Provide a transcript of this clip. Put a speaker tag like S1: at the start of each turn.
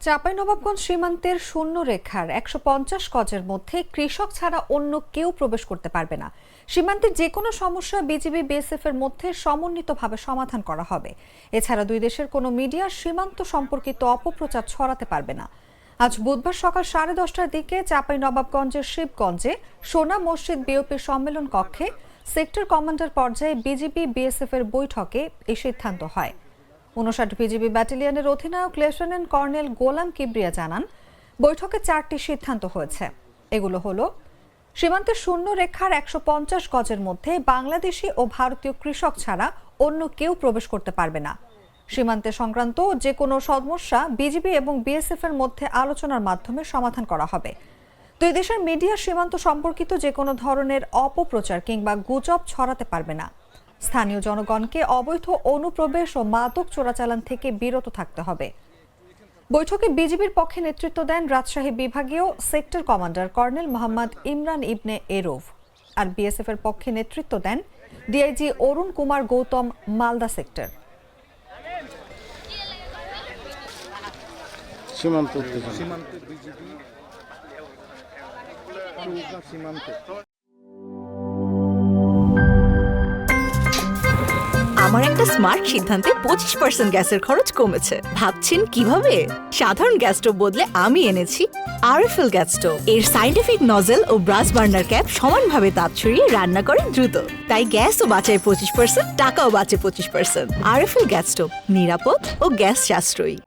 S1: চাঁপাইনবাবগঞ্জ সীমান্তের শূন্য রেখার ১৫০ গজের মধ্যে কৃষক ছাড়া অন্য কেউ প্রবেশ করতে পারবে না। সীমান্তের যে কোনো সমস্যা বিজিবি বিএসএফ এর মধ্যে সমন্বিতভাবে সমাধান করা হবে। এছাড়া দুই দেশের কোনো মিডিয়া সীমান্ত সম্পর্কিত অপপ্রচার ছড়াতে পারবে না। আজ বুধবার সকাল 10:30টার দিকে চাঁপাইনবাবগঞ্জের শিবগঞ্জে সোনা মসজিদ বিওপির সম্মেলন কক্ষে সেক্টর কমান্ডার পর্যায়ে বিজিবি বিএসএফ এর বৈঠকে এই সিদ্ধান্ত হয়। ৫৯ বিজিবি ব্যাটালিয়নের অধিনায়ক লেফটেন্যান্ট কর্নেল গোলাম কিবরিয়া জানান, বৈঠকে 4টি সিদ্ধান্ত হয়েছে। এগুলো হলো, সীমান্তের শূন্য রেখার ১৫০ গজের মধ্যে বাংলাদেশি ও ভারতীয় কৃষক ছাড়া অন্য কেউ প্রবেশ করতে পারবে না। সীমান্তে সংক্রান্ত যে কোনো সমস্যা বিজিবি এবং বিএসএফ এর মধ্যে আলোচনার মাধ্যমে সমাধান করা হবে। দুই দেশের মিডিয়া সীমান্ত সম্পর্কিত যে কোনো ধরনের অপপ্রচার কিংবা গুজব ছড়াতে পারবে না। স্থানীয় জনগণকে অবৈধ অনুপ্রবেশ ও মাদক চোরাচালান থেকে বিরত থাকতে হবে। বৈঠকে বিজিবির পক্ষে নেতৃত্ব দেন রাজশাহী বিভাগীয় sector commander colonel Mohammad Imran Ibne এরোভ, আর বিএসএফ এর পক্ষে নেতৃত্ব দেন ডিআইজি অরুণ কুমার গৌতম, মালদা সেক্টর।
S2: আমার একটা স্মার্ট সিদ্ধান্তে 25% গ্যাসের খরচ কমেছে। ভাবছেন কিভাবে? সাধারণ গ্যাস স্টোভ বদলে আমি এনেছি আরএফএল গ্যাস স্টোভ। এর সাইন্টিফিক নজল ও ব্রাস বার্নার ক্যাপ সমানভাবে তাপ ছড়িয়ে রান্না করে দ্রুত। তাই গ্যাসও বাঁচায় 25%, টাকাও বাঁচে 25%। আরএফএল গ্যাস স্টোভ নিরাপদ ও গ্যাস সাশ্রয়ী।